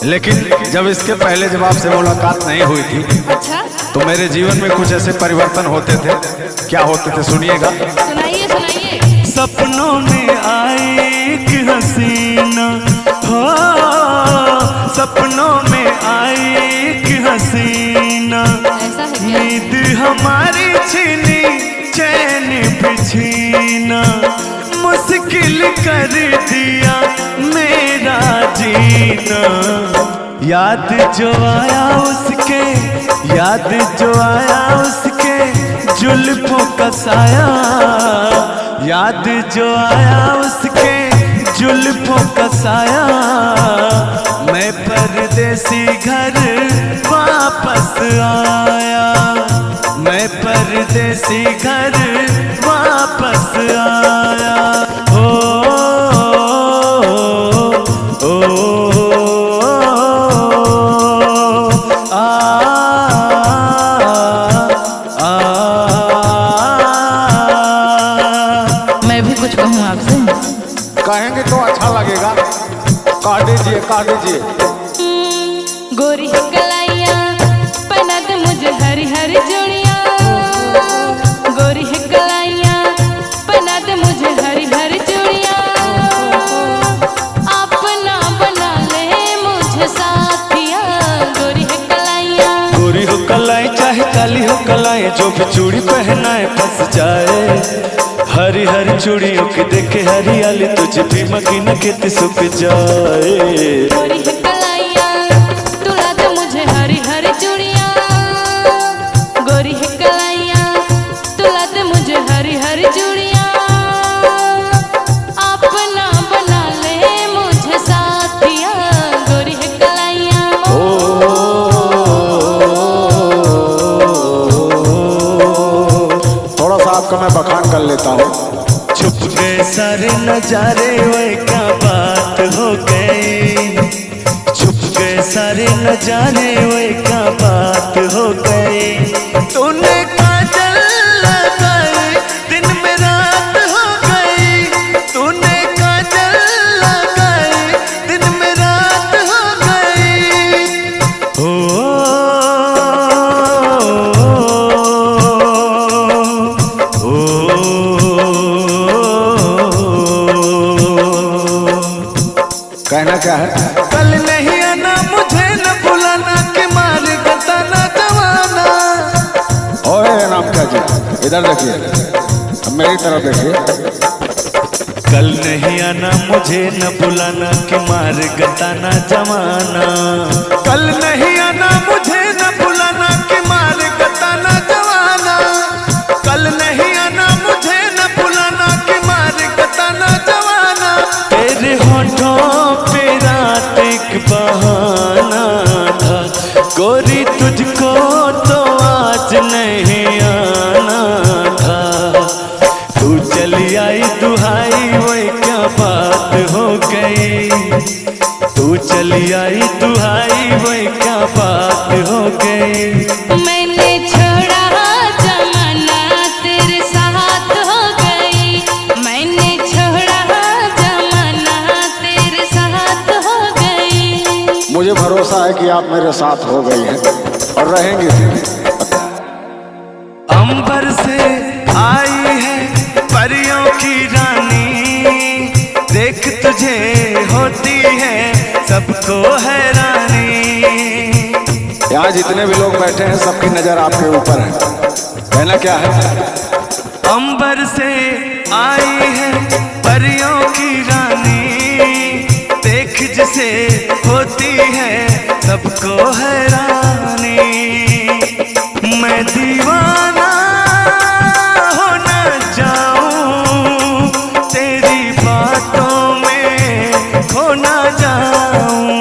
लेकिन जब इसके पहले जब आपसे मुलाकात नहीं हुई थी, अच्छा, तो मेरे जीवन में कुछ ऐसे परिवर्तन होते थे। क्या होते थे सुनिएगा। सुनाइए सुनाइए। सपनों में आई एक हसीना हो, सपनों में आई एक हसीना, ऐसा है क्या? नींद हमारी छीनी चैन भी छीना, मुश्किल कर दिया मेरा जीना। याद जो आया उसके, याद जो आया उसके जुल्फों का साया, याद जो आया उसके जुल्फों का साया। मैं परदेसी घर वापस आया, मैं परदेसी घर वापस आया। हो मैं भी कुछ कहूँ आपसे। कहेंगे तो अच्छा लगेगा। कह दीजिए, कह दीजिए। गोरी कलाइया पहना दे मुझे हरी हरी चूड़िया, गोरी कलाइया पहना दे मुझे हरी हरी चूड़िया, अपना बना ले मुझे साथिया। गोरी कलाइया, गोरी हो कलाई चाहे काली हो कलाई, जो भी चूड़ी पहनाए फंस जाए। हरी हरी चूड़ियों की देखे हरियाली, तुझे भी मकीन खेत सूख जाए। गोरी कलाइया तुला दे मुझे हरी हरी चूड़िया, गोरी कलाइया तुला दे मुझे हरी हरी चूड़िया, अपना बना ले मुझे साथिया। गोरी कलाइया थोड़ा सा आपका मैं बखान कर लेता हूँ। छुप गए सारे नजारे वे क्या बात हो गई, छुप गए सारे नजारे वे क्या बात हो गई। तूने काजल लगाई दिन में रात हो गई, तूने काजल लगाई दिन में रात हो गई। कहना क्या है? कल नहीं आना मुझे न बुलाना कि मार गताना जवाना। ओए नाम क्या जी, इधर देखिए, अब मेरी तरफ देखिए। कल नहीं आना मुझे न बुलाना कि मार गताना जवाना, कल नहीं आना मुझे न बुलाना कि मार गताना जवाना, कल नहीं आना मुझे न बुलाना कि मार गताना जवाना। तेरे होठों पे रात एक बहाना था, गोरी तुझको तो आज नहीं आना था। तू चली आई दुहाई वो क्या बात हो गई, तू चली आई दुहाई वो क्या बात हो गई। मैंने छोड़ा जमाना तेरे साथ हो गई, मैंने छोड़ा जमाना तेरे साथ हो गई। मुझे भरोसा है कि आप मेरे साथ हो गई हैं और रहेंगे भी। अंबर से आई है परियों की रानी, देख तुझे होती है सबको हैरानी। यहाँ जितने भी लोग बैठे हैं सबकी नजर आपके ऊपर है। कहना क्या है? अंबर से आई है परियों की रानी, देख जिसे होती है सबको हैरानी। मैं दीवाना हो न जाऊं, तेरी बातों में खो न जाऊं।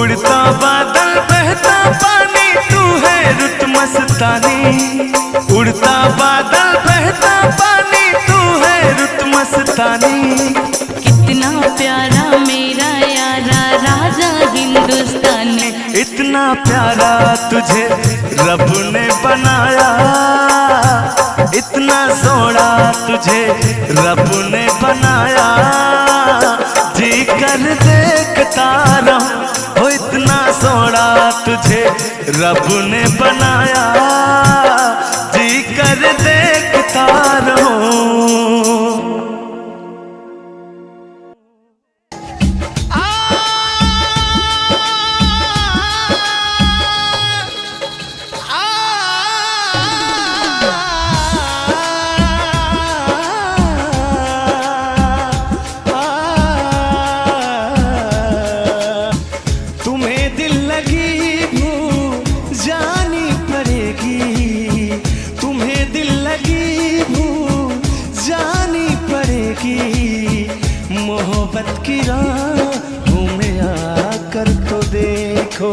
उड़ता बादल बहता पानी, तू है रुत मस्तानी। उड़ता बादल बहता पानी, तू है रुत मस्तानी। कितना प्यारा मेरा यारा राजा हिंदुस्तानी, इतना प्यारा तुझे रब ने बनाया, इतना सोना तुझे रब ने बनाया। जी कर देखता रब ने बनाया, जी कर देखता रहूं। मोहब्बत की राहों में आकर तो देखो।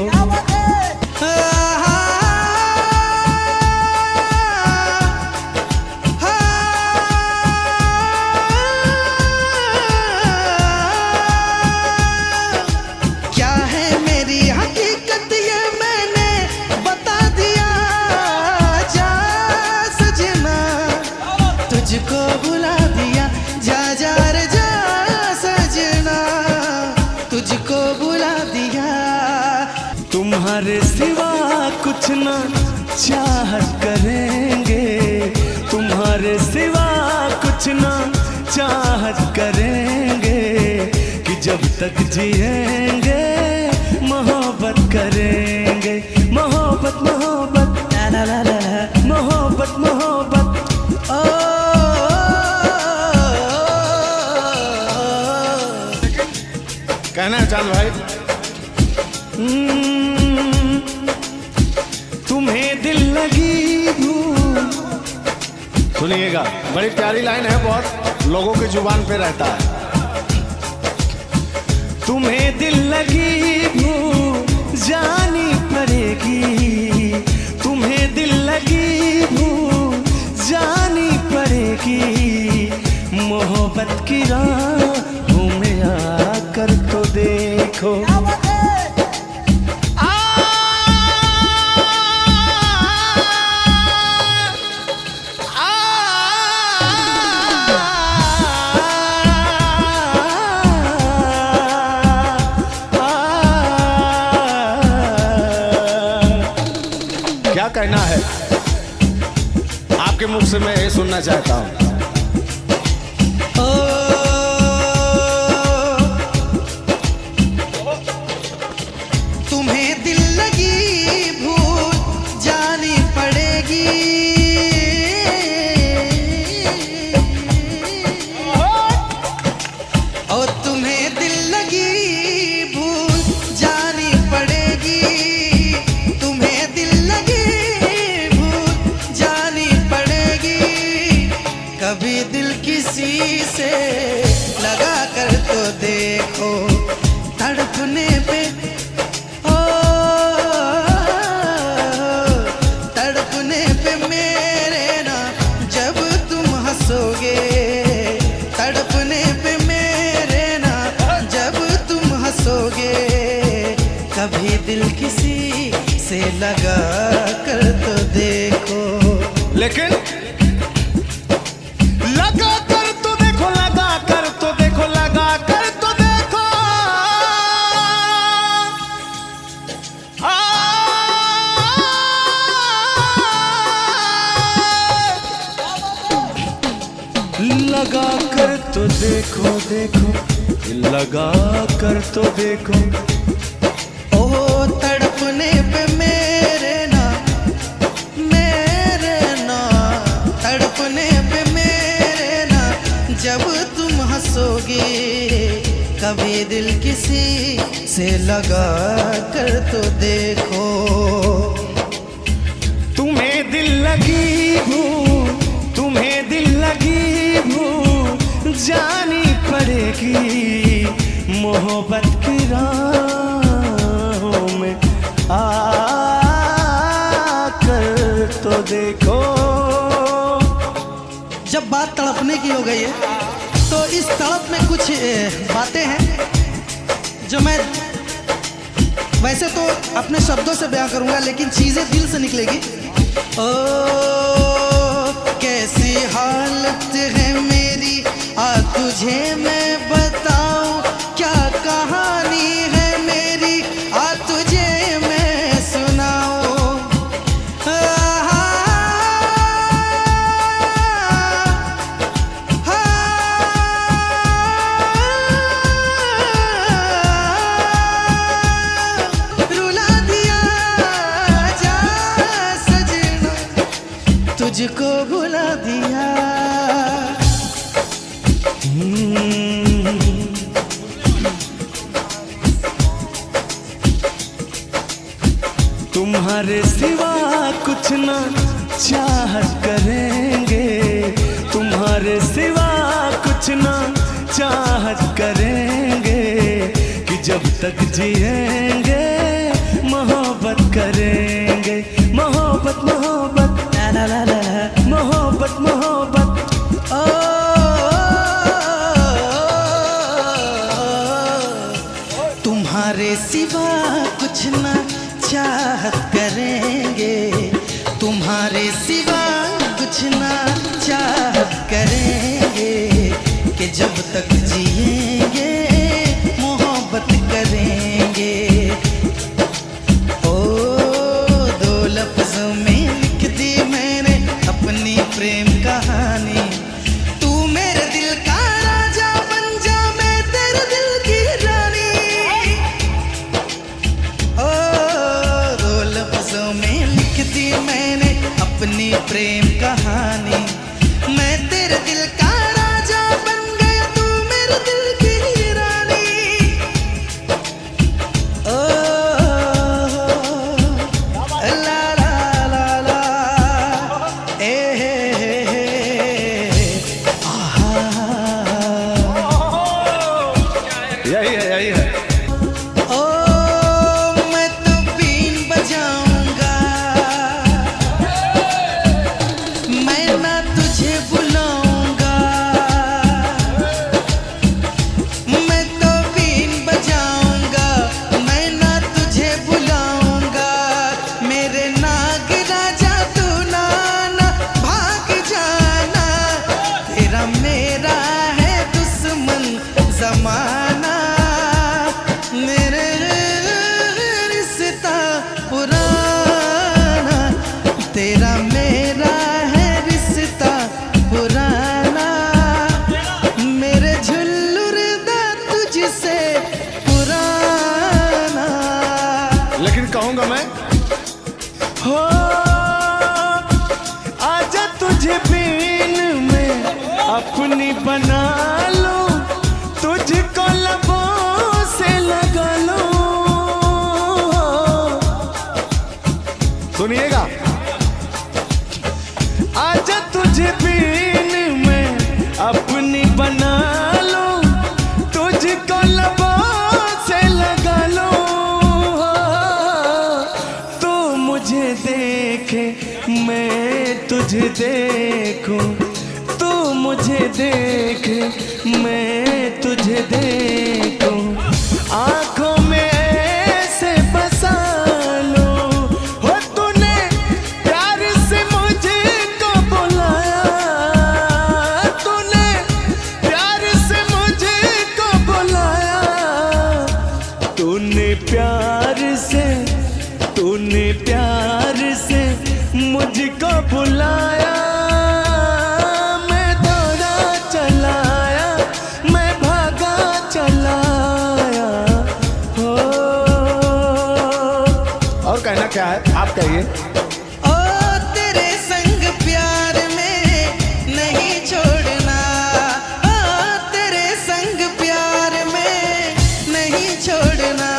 क्या है मेरी हकीकत ये मैंने बता दिया, जा सजना तुझको बुला दिया, जा जा रे जा सजना तुझको बुला दिया। तुम्हारे सिवा कुछ ना चाहत करेंगे, तुम्हारे सिवा कुछ ना चाहत करेंगे, कि जब तक जिएंगे मोहब्बत करेंगे। मोहब्बत मोहब्बत ला ला ला ला, मोहब्बत मोहब्बत ओ। कहना है चांद भाई, तुम्हें दिल लगी भूल। सुनिएगा, बड़ी प्यारी लाइन है, बहुत लोगों की जुबान पे रहता है। तुम्हें दिल लगी भूल जानी पड़ेगी, तुम्हें दिल लगी भूल जानी पड़ेगी। मोहब्बत की राहों में आकर तो देखो। क्या कहना है आपके मुख से, मैं ये सुनना चाहता हूँ। तुम्हें दिल लगी भूल जानी पड़ेगी, और तुम्हें दिल लगी भूल जानी पड़ेगी, तुम्हें दिल लगी भूल जानी पड़ेगी। कभी दिल किसी से लगा कर तो देखो, तड़पने पे तड़पने पे मेरे ना जब तुम हंसोगे, तड़पने पे मेरे ना जब तुम हंसोगे। कभी दिल किसी से लगा कर तो देखो। लेकिन लगा कर तो देखो, लगा कर तो देखो, लगा कर तो देखो। लगा कर तो देखो देखो, लगा कर तो देखो। ओ तड़पने पे मेरे ना तड़पने पे मेरे ना जब तुम हंसोगे। कभी दिल किसी से लगा कर तो देखो। तुम्हें दिल लगी भूल, तुम्हें दिल लगी भूल जानी पड़ेगी। मोहब्बत की राहों में आकर तो देखो। जब बात तड़पने की हो गई है तो इस तड़प में कुछ बातें हैं जो मैं वैसे तो अपने शब्दों से बयां करूंगा, लेकिन चीजें दिल से निकलेगी। ओ कैसी हालत है मेरी, आ तुझे मैं बताऊं क्या कहानी है मेरी, आ तुझे मैं सुनाऊं मुझको भुला दिया। तुम्हारे सिवा कुछ ना चाहत करेंगे, तुम्हारे सिवा कुछ ना चाहत करेंगे, कि जब तक जिएंगे मोहब्बत करेंगे। मोहब्बत मोहब्बत ला ला ला ला, मोहब्बत मोहब्बत। ओ तुम्हारे सिवा कुछ ना चाहत करेंगे, तुम्हारे सिवा कुछ ना चाहत करेंगे, कि जब तक जिएंगे मोहब्बत करेंगे। ओ दो लफ्जों में लिख दी मैंने अपनी प्रेम कहानी। तू मेरे दिल का राजा बन जा, मैं तेरे दिल की रानी। ओ दो लफ्जों में लिख दी मैंने अपनी प्रेम कहानी। मैं तेरे दिल का राजा बन गया, तू मेरे दिल की रानी। ओ ला ला ला ला, ए आहा। यही है यही है। ओ मैं तो बीन बजाऊंगा, मैं ना तुझे बुलाऊंगा। मैं तो बीन बजाऊंगा, मैं ना तुझे बुलाऊंगा। मेरे नाग राजा तू ना भाग जाना, तेरा मेरा है दुश्मन जमाना। मेरे रिश्ता पुराना, तेरा मेरा है रिश्ता पुराना। मेरे झुल्लुर दा तुझसे पुराना। लेकिन कहूंगा मैं हो आजा तुझे बीन में अपनी बना लूं, तुझको लबों से लगा लूं। सुनिएगा, आजा तुझे बीन में अपनी बना लूं, तुझको लबों से लगा लूं। तू मुझे देखे मैं तुझे देखूं, तू मुझे देखे मैं तुझे देखूं। आंखों में ऐसे बसा लूं, हो तूने प्यार से मुझको बुलाया, तूने प्यार से मुझको बुलाया। तूने प्यार से मुझको बुलाया। मैं दौड़ा चलाया, मैं भागा चलाया। हो और कहना क्या है आप कहिए। ओ तेरे संग प्यार में नहीं छोड़ना, ओ तेरे संग प्यार में नहीं छोड़ना।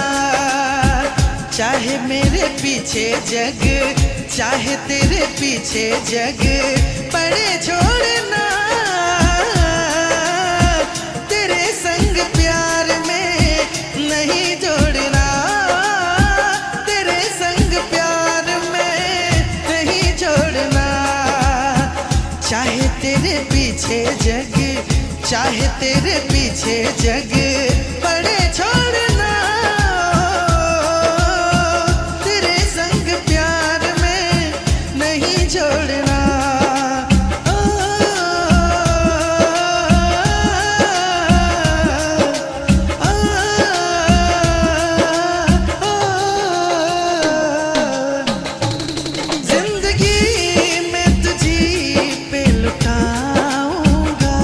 चाहे मेरे पीछे जग, चाहे तेरे पीछे जग पड़े छोड़ना। तेरे संग प्यार में नहीं जोड़ना, तेरे संग प्यार में नहीं छोड़ना। चाहे तेरे पीछे जग, चाहे तेरे पीछे जग पड़े छोड़ना। तेरे संग प्यार में नहीं छोड़ना। जिंदगी में तुझी पे लुटाऊंगा।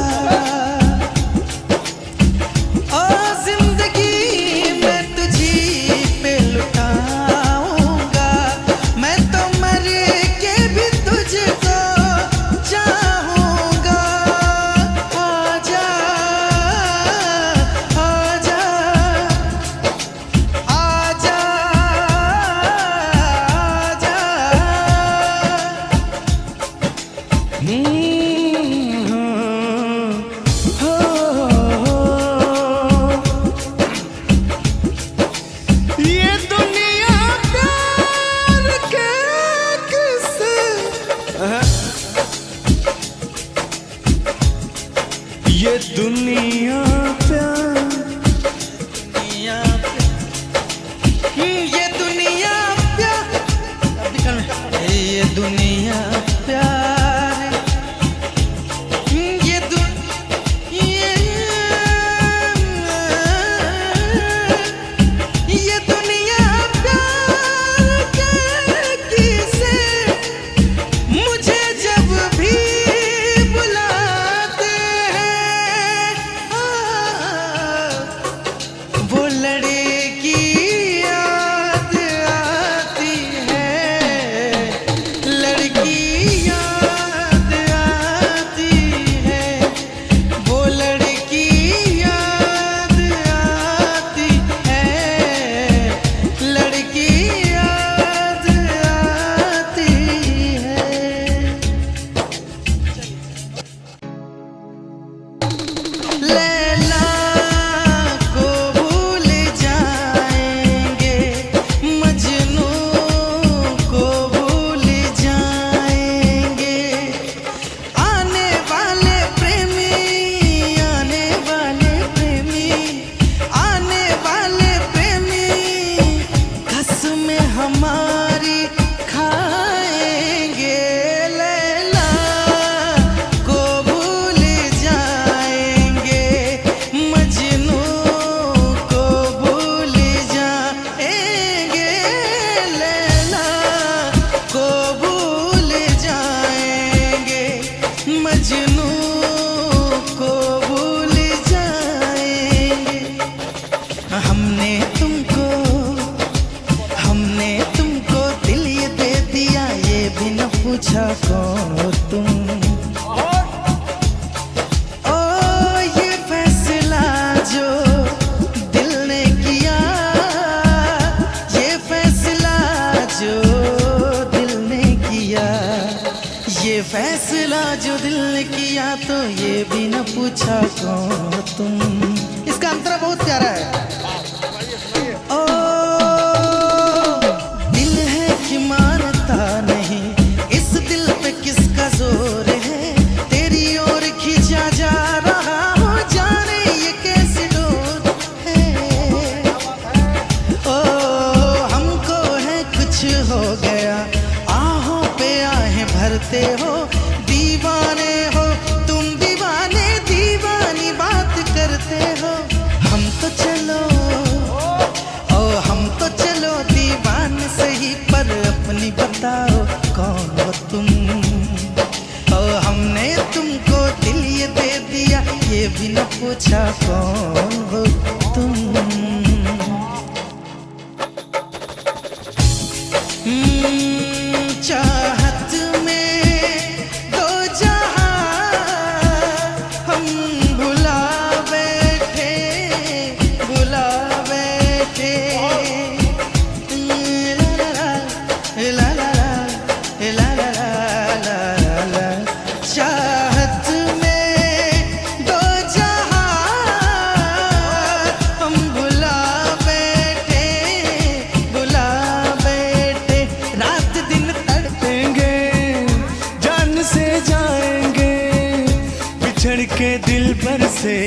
किया तो ये भी न पूछा कौन तुम। इसका अंतरा बहुत प्यारा है। ओ दिल है कि मानता नहीं, इस दिल पे किसका जोर है, तेरी ओर खींचा जा रहा हो, जाने ये कैसी डोर है। ओ हमको है कुछ हो गया, आहों पे आहें भरते हो, दीवाने हो तुम दीवाने, दीवानी बात करते हो। हम तो चलो दीवाने सही, पर अपनी बताओ कौन हो तुम। ओ हमने तुमको दिल ये दे दिया, ये भी न पूछा कौन हो तुम। चाहत में दो जहां हम भुला बैठे, भुला बैठे। ला ला ला ला ला ला। चाहत में दो जहां हम भुला बैठे, भुला बैठे। रात दिन तड़पेंगे, जान से जाएंगे, बिछड़ के दिल भर से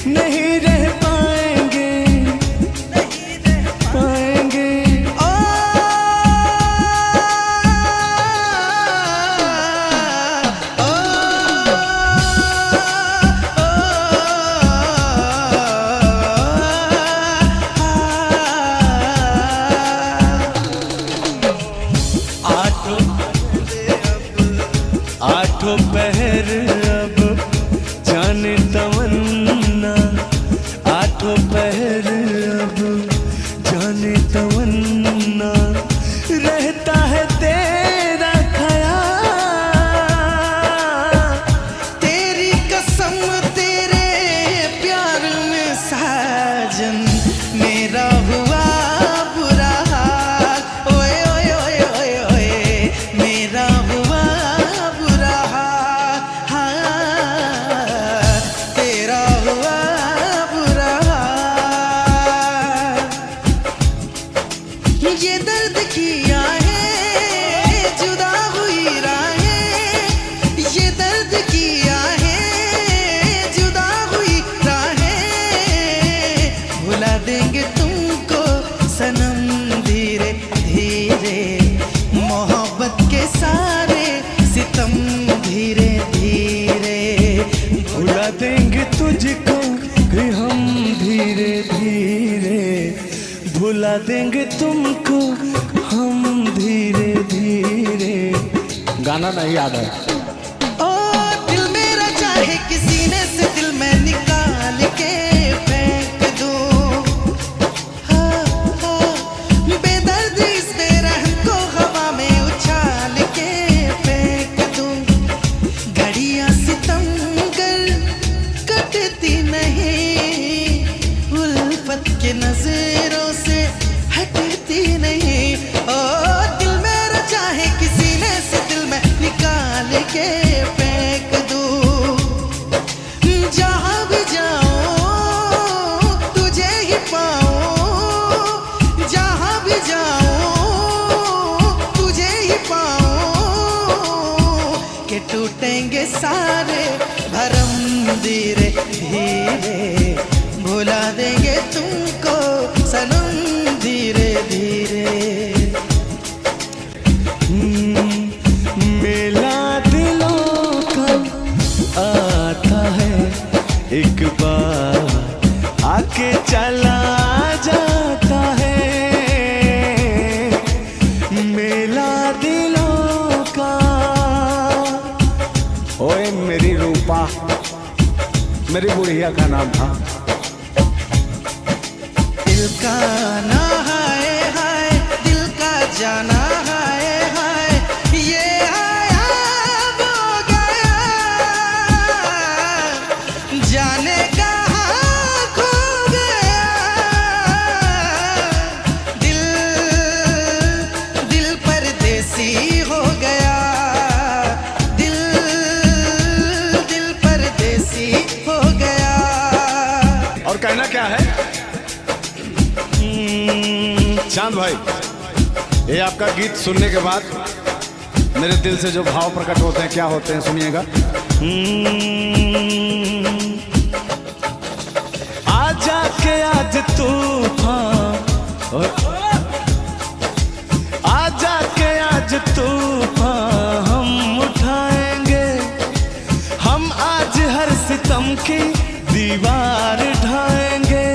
नहीं रह पाएंगे, नहीं रह पाएंगे। आठों पहर अब जाने तमन्ना, आठों पहर अब जाने तमन्ना, रहता है तेरा ख्याल। तेरी कसम तेरे प्यार में साजन, मेरा हुआ बुरा हाल। ओए ओए ओए ओए ओए, मेरा हुआ बुरा हाल, तेरा हुआ बुरा हाल। ये दर्द किया है जुदा हुई राहें, ये दर्द किया है जुदा हुई राहें। भुला देंगे तुमको सनम धीरे धीरे, मोहब्बत के सारे सितम धीरे धीरे। भुला देंगे तुझको भी हम धीरे धीरे, भुला देंगे तुमको हम धीरे धीरे। गाना नहीं याद है। ओ दिल मेरा चाहे कि सीने से दिल मैं निकाल के फेंक दूं, हाँ, हाँ, बेदर्द इस बेरहम को हवा में उछाल के फेंक दूं। घड़ियां सितमगर कटती नहीं, उल्फत के नजरों से हटती नहीं। ओ दिल मेरा चाहे कि सीने से दिल मैं निकाल के फेंक दूं। जहां भी जाऊं तुझे ही पाऊं, जहां भी जाऊं तुझे ही पाऊं। के टूटेंगे सारे भरम धीरे धीरे, भुला देंगे तुमको सनम धीरे धीरे। मेला दिलों का आता है, एक बार आके चला जाता है। मेला दिलों का। ओए मेरी रूपा, मेरी बुढ़िया का नाम था। दिल का ना हाय हाय, दिल का जाना हाय हाय, ये आया वो गया, जाने कहाँ खो गया। दिल दिल परदेसी हो गया, दिल और कहना क्या है? चांद भाई, ये आपका गीत सुनने के बाद मेरे दिल से जो भाव प्रकट होते हैं, क्या होते हैं, सुनिएगा। आजा के आज तूफान, आजा के आज तूफान हम उठाएंगे, हम आज हर सितम की दीवार ढाएंगे।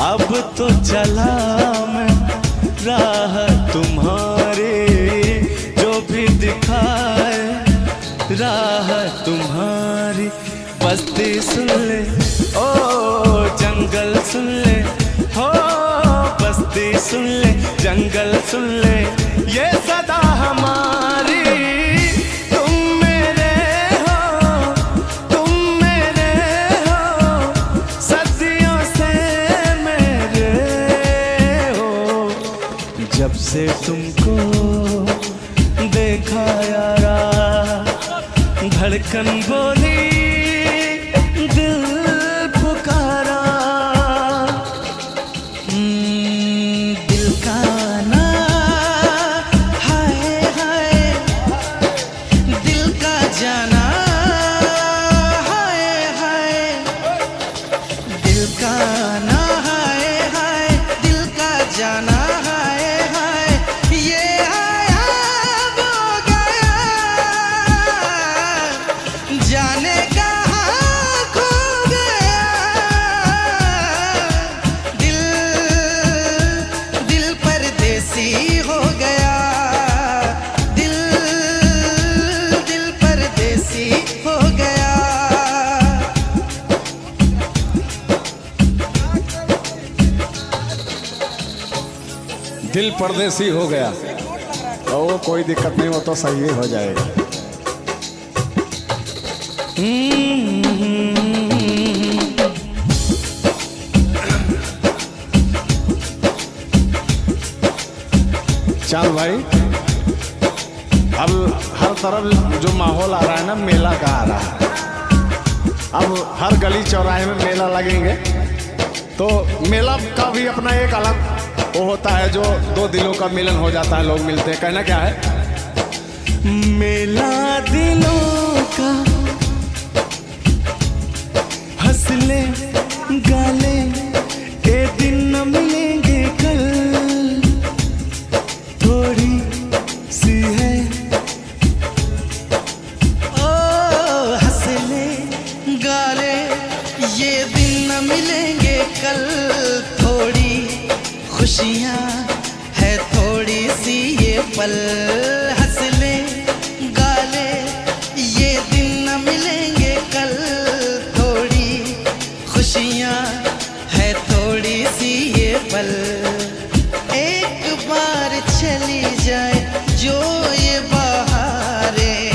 अब तो चला मैं राह तुम्हारी, जो भी दिखाए राह तुम्हारी। बस्ती सुन ले ओ जंगल सुन ले, हो बस्ती सुन ले जंगल सुन ले, ये सदा हमारी। तुम मेरे हो, तुम मेरे हो, सदियों से मेरे हो। जब से तुमको देखा यारा, धड़कन बोली दिल पुकारा। दिल का ना हाय हाय, दिल का जाना हाय हाय, दिल का ना हाय हाय, दिल का जाना हाय हाय, ये आया वो गया, जाने कहाँ खो गया। दिल दिल परदेसी हो गया, दिल दिल परदेसी हो गया। दिल परदेसी हो गया, ओ कोई दिक्कत नहीं, वो तो सही ही हो जाएगा। चांद भाई, अब हर तरफ जो माहौल आ रहा है ना, मेला का आ रहा है। अब हर गली चौराहे में मेला लगेंगे, तो मेला का भी अपना एक अलग वो होता है, जो दो दिलों का मिलन हो जाता है, लोग मिलते हैं। कहना क्या है? मेला दिलों का, हंसले गाले ए दिन न मिलेंगे कल, थोड़ी सी है ओ हंसले गाले ये दिन न मिलेंगे कल, थोड़ी खुशियाँ है थोड़ी सी ये पल। हंसले गाले ये दिन न मिलेंगे कल, थोड़ी खुशियाँ है थोड़ी सी ये पल। एक बार चली जाए जो ये बहारें,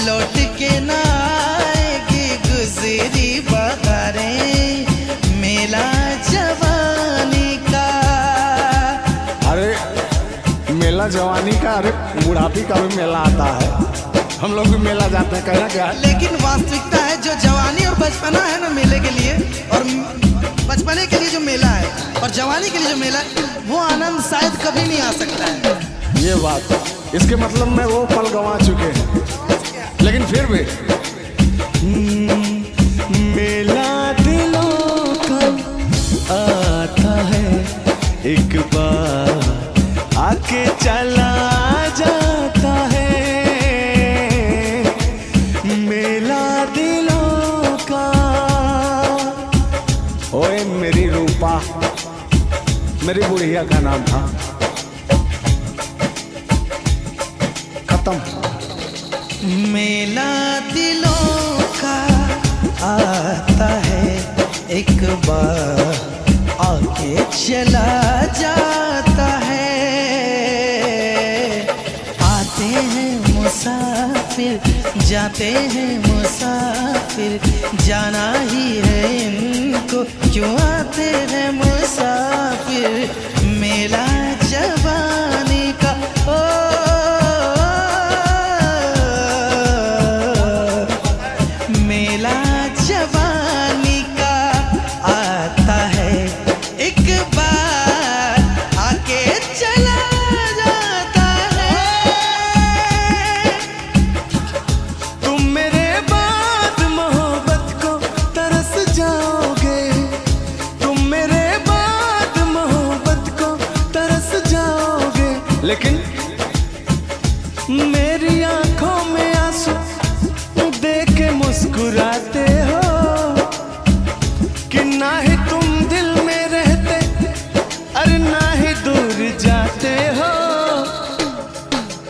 लौट के ना आएगी गुजरी बहारें। मेला जवानी का, अरे मेला जवानी का, अरे बुढ़ापी का भी मेला आता है, हम लोग भी मेला जाते हैं। कहना क्या है? लेकिन वास्तविकता है जो जवानी और बचपना है ना मेले के लिए, और बचपने के लिए जो मेला है और जवानी के लिए जो मेला है, वो आनंद शायद कभी नहीं आ सकता है। ये बात, इसके मतलब में वो पल गंवा चुके हैं, लेकिन फिर भी मेला दिलों का आता है, एक बार आके चला जाता है। मेला दिलों का, ओए मेरी रूपा, मेरी बुढ़िया का नाम था, खत्म। मेला दिलों का आता है, एक बार आके चला जाता है। आते हैं मुसाफिर, जाते हैं मुसाफिर, जाना ही है इनको, क्यों आते हैं मुसाफिर। मेला जवानी का, ओ मेला जवानी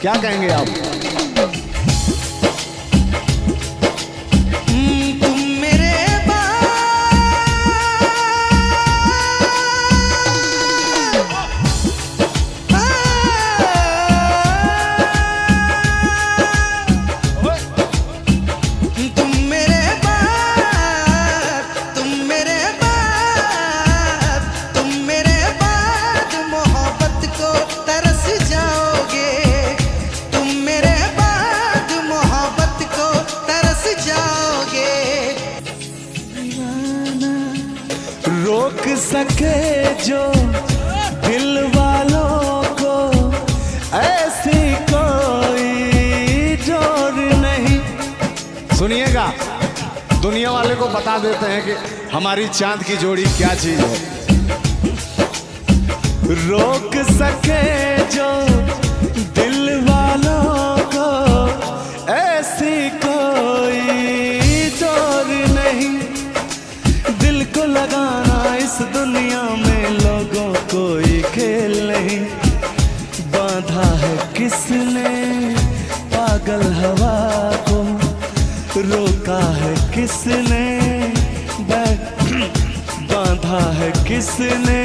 क्या कहेंगे आप? तुम मेरे रोक सके जो दिल वालों को ऐसी कोई जोर नहीं। सुनिएगा, दुनिया वाले को बता देते हैं कि हमारी चांद की जोड़ी क्या चीज है। रोक सके जो दिल वालों को ऐसी कोई जोर नहीं। दिल को लगाना इस दुनिया में लोगों कोई खेल नहीं। बांधा है किसने पागल हवा को, रोका है किसने बांधा है किसने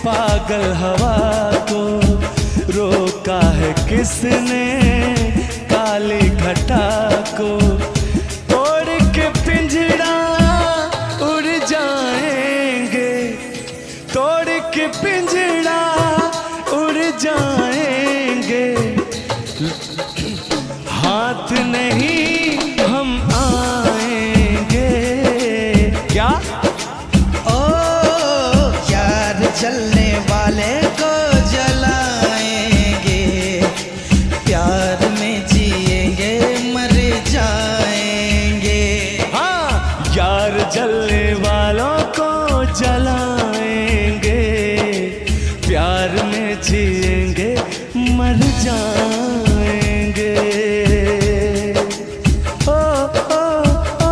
पागल हवा को, रोका है किसने काली घटा को। तोड़ के पिंजड़ा उड़ जाएंगे, तोड़ के पिंजड़ा उड़ जाएंगे। हाथ नहीं हम आएंगे। क्या? ओ यार जलने वाले को जलाएंगे, प्यार में जिएंगे मर जाएंगे। हाँ, यार जलने वालों को जलाएंगे, प्यार में जिएंगे मर जाएंगे। ओ, ओ, ओ।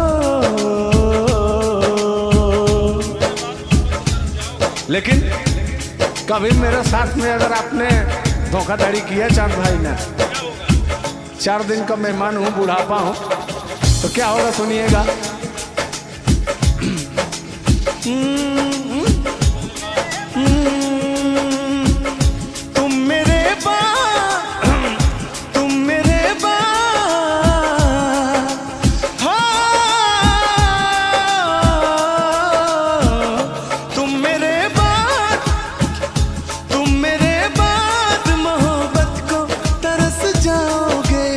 लेकिन कभी मेरे साथ में अगर आपने धोखाधड़ी किया चांद भाई ने, 4 दिन का मेहमान हूँ, बुढ़ापा हूँ, तो क्या होगा सुनिएगा। तुम मेरे बाद मोहब्बत को तरस जाओगे।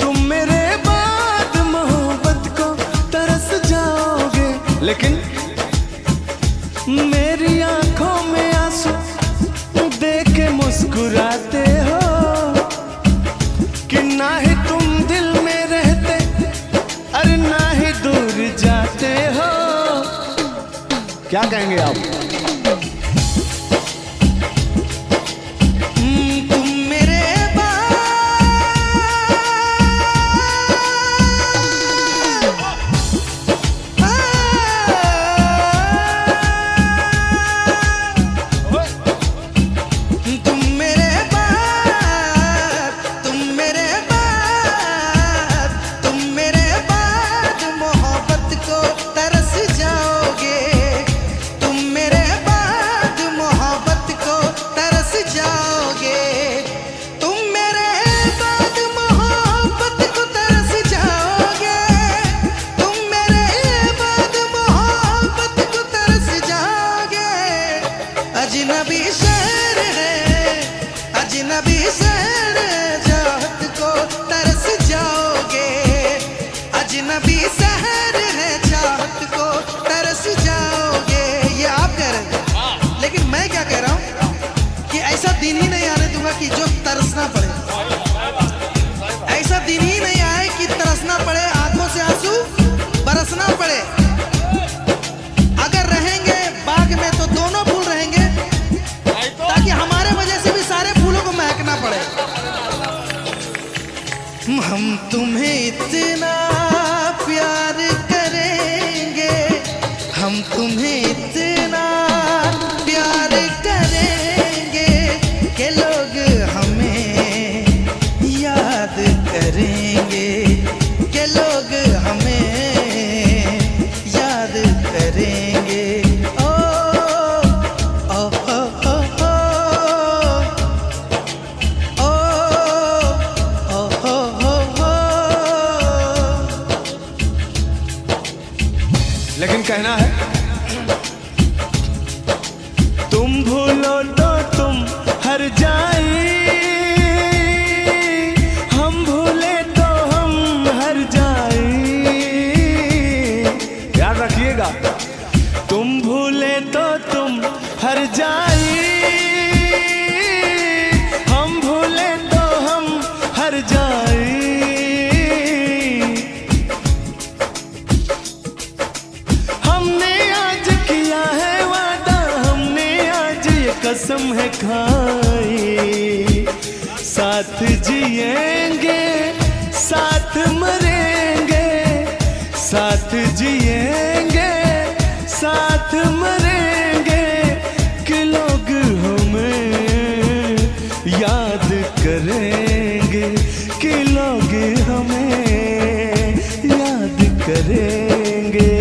तुम मेरे बाद मोहब्बत को तरस जाओगे। लेकिन मेरी आंखों में आंसू देख के मुस्कुराते हो कि ना ही तुम दिल में रहते, अरे ना ही दूर जाते हो। क्या कहेंगे आप? तुम मेरे अजनबी शहर है, अजनबी शहर चाहत को तरस जाओगे। अजनबी शहर है चाहत को तरस जाओगे। ये आप कह रहे हैं, लेकिन मैं क्या कह रहा हूँ कि ऐसा दिन ही नहीं आने दूंगा कि जो तरसना पड़े। ऐसा दिन ही नहीं आए कि तरसना पड़े, आंखों से आंसू बरसना पड़े। अगर रहेंगे बाग में तो दोनों फूल रहेंगे, ताकि हमारे वजह से भी सारे फूलों को महकना पड़े। हम तुम्हें इतना प्यार करेंगे, हम तुम्हें इतना प्यार करेंगे कि लोग हमें करेंगे। ओ ओ ओ ओ ओ ओ ओ ओ ओ। लेकिन कहना है तुम भूलो तो तुम हर जाए, हम भूले तो हम हर जाए। याद रखिएगा, तुम भूले तो तुम हर जाए, हम भूले तो हम हर जाए। हमने आज किया है वादा, हमने आज ये कसम है खाई, साथ जिएंगे साथ मरेंगे, साथ जिएंगे साथ मरेंगे, कि लोग हमें याद करेंगे, कि लोग हमें याद करेंगे।